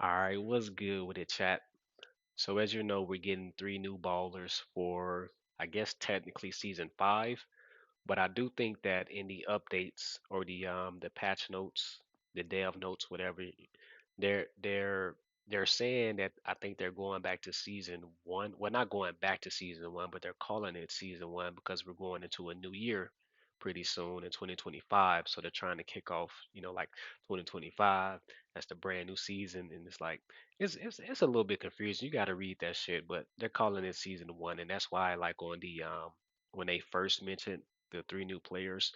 All right, what's good with it, chat? So as you know, we're getting three new ballers for, I guess technically season five. But I do think that in the updates or the patch notes, the dev notes, whatever, they're they're they're saying that I think they're going back to season one. Well, not going back to season one, but they're calling it season one because we're going into a new year pretty soon in 2025. So they're trying to kick off, like 2025. That's the brand new season, and it's like it's a little bit confusing. You got to read that shit, but they're calling it season one, and that's why like on the when they first mentioned the three new players,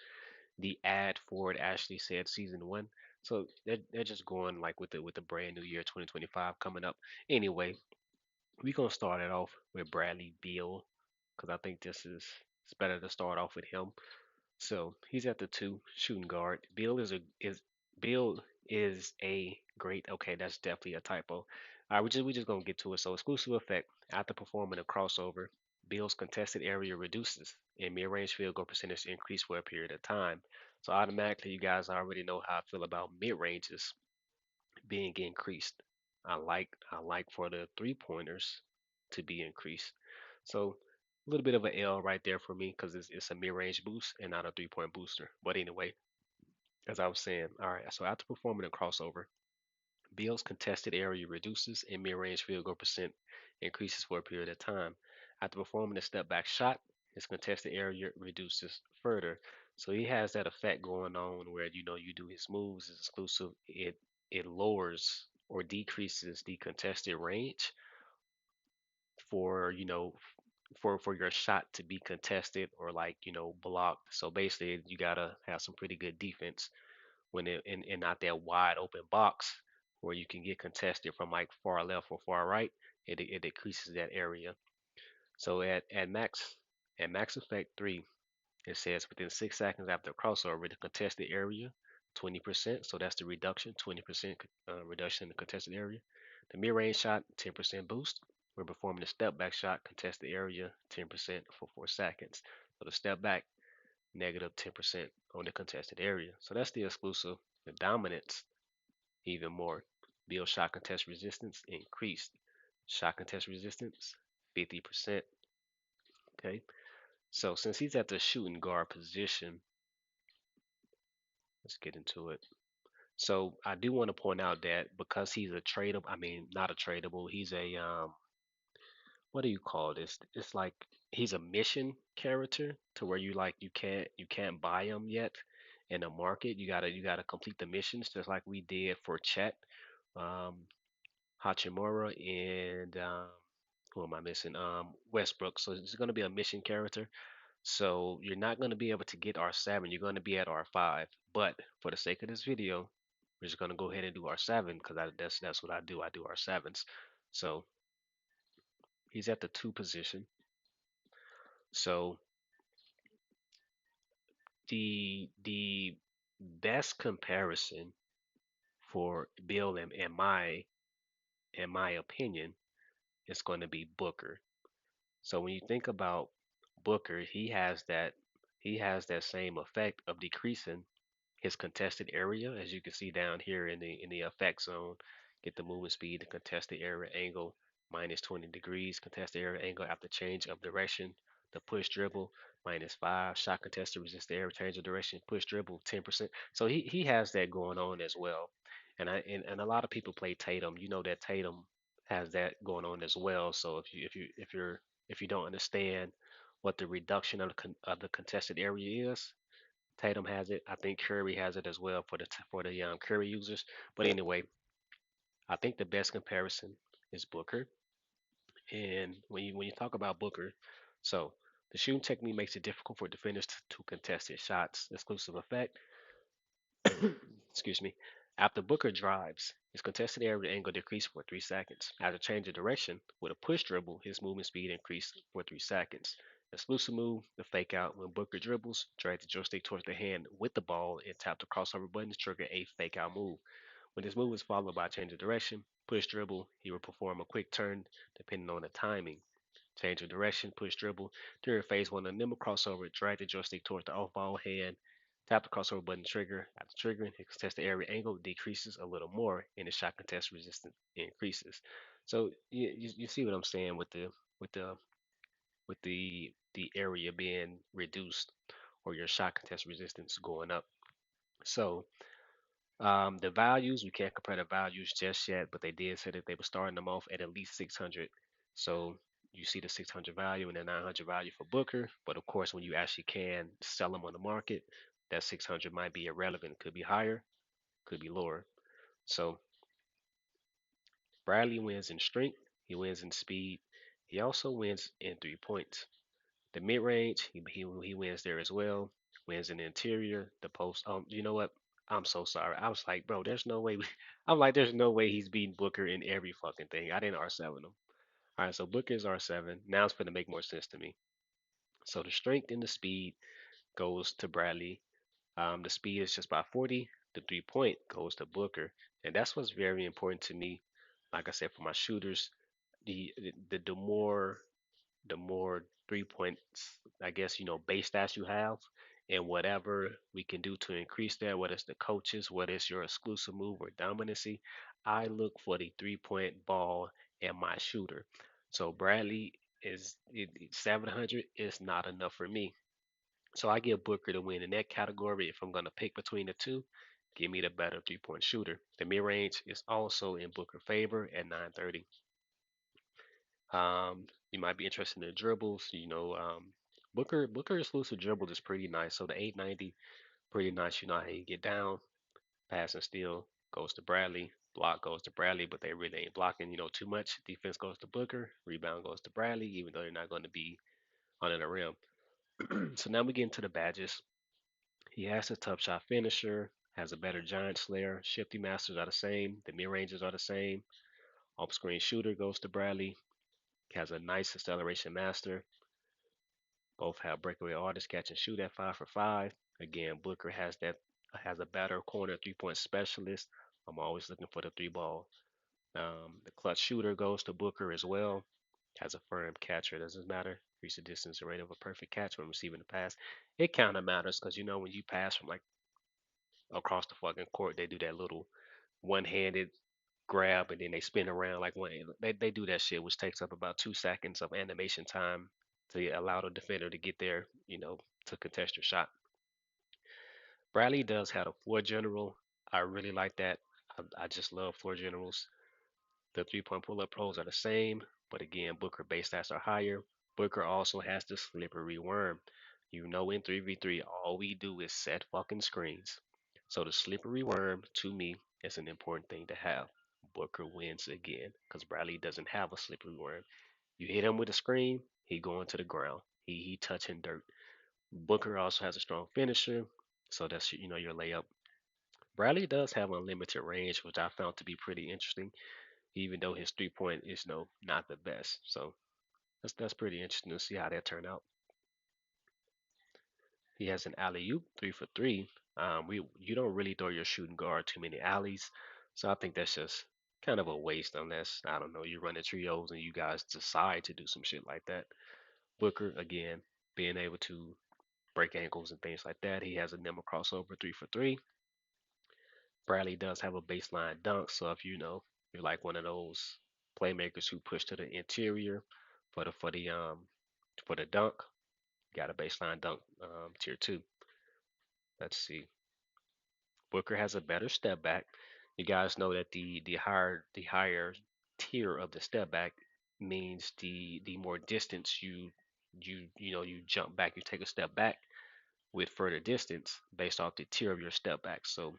the ad for it actually said season one. So they're just going like with the brand new year 2025 coming up. Anyway, we're gonna start it off with Bradley Beal because I think this is it's better to start off with him. So he's at the two shooting guard. Bill is a great. Okay, that's definitely a typo. All right, we just gonna get to it. So exclusive effect after performing a crossover, Bill's contested area reduces and mid-range field goal percentage increase for a period of time. So automatically, you guys already know how I feel about mid ranges being increased. I like for the three pointers to be increased. So a little bit of an L right there for me because it's a mid-range boost and not a three-point booster. But anyway, as I was saying, all right. So after performing a crossover, Bill's contested area reduces and mid-range field goal percent increases for a period of time. After performing a step back shot, his contested area reduces further. So he has that effect going on where you do his moves, it's exclusive. It lowers or decreases the contested range for for your shot to be contested or like blocked. So basically, you gotta have some pretty good defense when in not that wide open box where you can get contested from like far left or far right. It decreases that area. So at max effect 3, it says within 6 seconds after crossover, the contested area 20%. So that's the reduction, 20% reduction in the contested area. The mid-range shot 10% boost. When performing a step back shot, contested area 10% for 4 seconds. So the step back negative 10% on the contested area. So that's the exclusive. The dominance even more. Build shot contest resistance increased. Shot contest resistance 50%. Okay. So since he's at the shooting guard position, let's get into it. So I do want to point out that because he's a tradable, I mean not a tradable, he's a what do you call this? It's like he's a mission character to where you can't buy him yet in the market. You gotta complete the missions just like we did for Chet, um, Hachimura, and who am I missing? Westbrook. So it's gonna be a mission character. So you're not gonna be able to get R7. You're gonna be at R5. But for the sake of this video, we're just gonna go ahead and do R7 because that's what I do. I do R7s. So he's at the two position. So the best comparison for Bill in my opinion is going to be Booker. So when you think about Booker, he has that same effect of decreasing his contested area, as you can see down here in the effect zone. Get the movement speed, the contested area angle minus 20 degrees, contested area angle after change of direction, the push dribble minus 5, shot contested resist the area change of direction, push dribble 10%. So he has that going on as well. And a lot of people play Tatum. You know that Tatum has that going on as well. So if you don't understand what the reduction of the contested area is, Tatum has it. I think Curry has it as well for the Curry users. But anyway, I think the best comparison is Booker. And when you talk about Booker, so the shooting technique makes it difficult for defenders to contest his shots. Exclusive effect. Excuse me. After Booker drives, his contested area angle decreased for 3 seconds. After change of direction, with a push dribble, his movement speed increased for 3 seconds. Exclusive move, the fake out. When Booker dribbles, drag the joystick towards the hand with the ball and tap the crossover button to trigger a fake out move. When this move is followed by a change of direction, push dribble, he will perform a quick turn depending on the timing. Change of direction, push dribble. During phase one, a nimble crossover, drag the joystick towards the off ball hand, Tap the crossover button trigger. After triggering, his contested area angle decreases a little more, and the shot contest resistance increases. So you see what I'm saying with the with the area being reduced or your shot contest resistance going up. So the values, we can't compare the values just yet, but they did say that they were starting them off at least 600. So you see the 600 value and the 900 value for Booker. But of course, when you actually can sell them on the market, that 600 might be irrelevant. It could be higher, could be lower. So Bradley wins in strength. He wins in speed. He also wins in 3 points. The mid range, he wins there as well. Wins in the interior, the post. You know what? I'm so sorry. I was like, bro, there's no way. I'm like, there's no way he's beating Booker in every fucking thing. I didn't R7 him. All right, so Booker's R7. Now it's going to make more sense to me. So the strength and the speed goes to Bradley. The speed is just by 40. The 3 point goes to Booker, and that's what's very important to me. Like I said, for my shooters, the more 3 points, I guess, base stats you have, and whatever we can do to increase that, whether it's the coaches, whether it's your exclusive move or dominancy, I look for the 3 point ball and my shooter. So Bradley 700 is not enough for me. So I give Booker the win in that category. If I'm going to pick between the two, give me the better 3 point shooter. The mid range is also in Booker favor at 930. You might be interested in the dribbles. Booker exclusive dribble is pretty nice. So the 890, pretty nice. You know how you get down, pass and steal goes to Bradley, block goes to Bradley, but they really ain't blocking, too much. Defense goes to Booker, rebound goes to Bradley, even though they're not going to be under the rim. So now we get into the badges. He has a tough shot finisher, has a better giant slayer. Shifty masters are the same. The mid ranges are the same. Off screen shooter goes to Bradley. Has a nice acceleration master. Both have breakaway artists catch and shoot at 5 for 5. Again, Booker has a better corner 3 point specialist. I'm always looking for the three ball. The clutch shooter goes to Booker as well. Has a firm catcher. It doesn't matter. Increase the distance and rate of a perfect catch when receiving the pass. It kind of matters because when you pass from like across the fucking court, they do that little one-handed grab and then they spin around like one. They do that shit, which takes up about 2 seconds of animation time to allow the defender to get there, to contest your shot. Bradley does have a floor general. I really like that. I just love floor generals. The 3 point pull up pros are the same, but again, Booker base stats are higher. Booker also has the slippery worm. In 3v3, all we do is set fucking screens. So the slippery worm, to me, is an important thing to have. Booker wins again because Bradley doesn't have a slippery worm. You hit him with a screen, he going to the ground. He touching dirt. Booker also has a strong finisher, so that's your layup. Bradley does have unlimited range, which I found to be pretty interesting, even though his 3 point is not the best. So that's pretty interesting to see how that turned out. He has an alley oop 3 for 3. We You don't really throw your shooting guard too many alleys, so I think that's just kind of a waste unless I don't know you run the trios and you guys decide to do some shit like that. Booker again being able to break ankles and things like that. He has a nimble crossover 3 for 3. Bradley does have a baseline dunk, so if you're like one of those playmakers who push to the interior for the dunk, got a baseline dunk tier 2. Let's see. Booker has a better step back. You guys know that the higher tier of the step back means the more distance you jump back, you take a step back with further distance based off the tier of your step back. So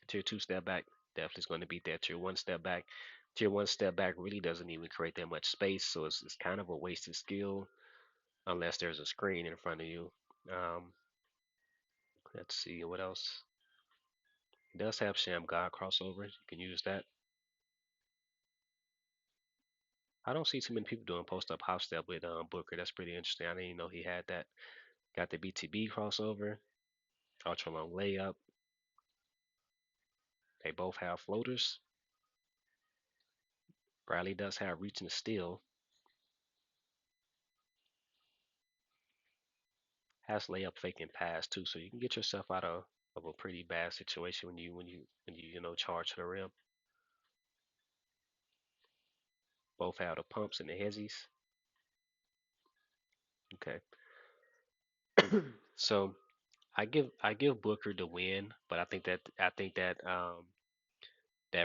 tier 2 step back definitely is going to beat that tier 1 step back. Tier 1 step back really doesn't even create that much space, so it's kind of a wasted skill unless there's a screen in front of you. Um, let's see what else. It does have Sham God crossover. You can use that. I don't see too many people doing post up hop step with Booker. That's pretty interesting. I didn't even know he had that. Got the BTB crossover, ultra long layup. They both have floaters. Bradley does have reach and steal. Has layup, fake, and pass too, so you can get yourself out of of a pretty bad situation when you charge to the rim. Both have the pumps and the hezzies. Okay. So I give Booker the win, but I think that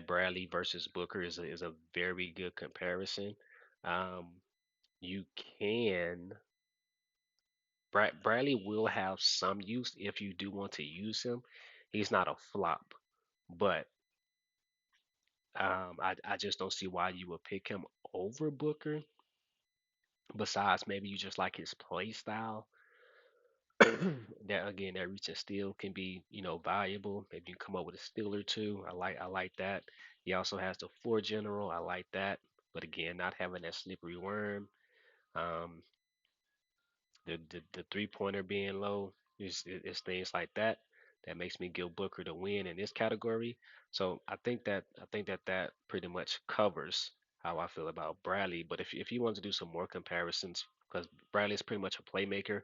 Bradley versus Booker is a very good comparison. Um, you can Bradley will have some use if you do want to use him. He's not a flop, but I just don't see why you would pick him over Booker. Besides, maybe you just like his play style. That again, that reach and steal can be, valuable. Maybe you come up with a steal or two. I like that. He also has the four general. I like that. But again, not having that slippery worm. Um, the 3 pointer being low is things like that that makes me give Booker the win in this category. So I think that pretty much covers how I feel about Bradley. But if you want to do some more comparisons, because Bradley is pretty much a playmaker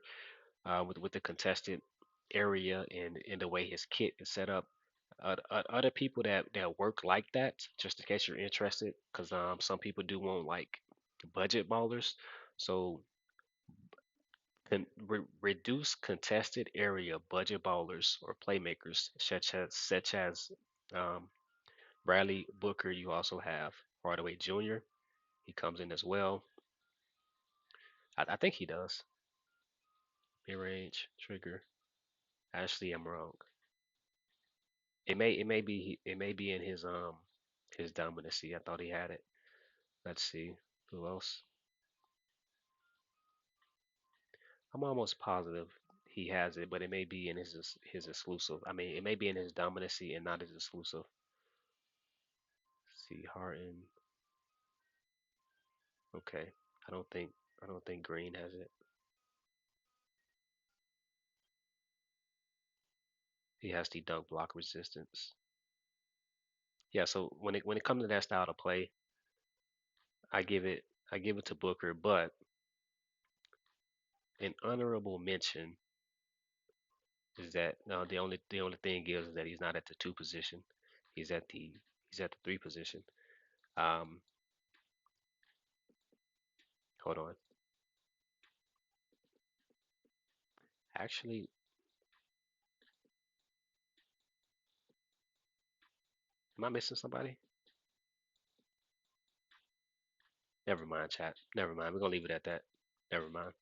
with the contested area and the way his kit is set up. Other people that work like that, just in case you're interested, because some people do want like budget ballers. So reduce contested area budget ballers or playmakers such as um, Bradley Booker. You also have Hardaway Jr. He comes in as well. I think he does mid range trigger. Actually, I'm wrong. It may be in his dominancy. I thought he had it. Let's see who else. I'm almost positive he has it, but it may be in his exclusive. I mean, it may be in his dominancy and not his exclusive. See Harden. Okay. I don't think I don't think Green has it. He has the dunk block resistance. Yeah, so when it comes to that style of play, I give it I give it to Booker, but an honorable mention is that no, the only thing is that he's not at the two position. He's at the he's at the three position. Um, hold on. Actually, am I missing somebody? Never mind, chat. Never mind. We're gonna leave it at that. Never mind.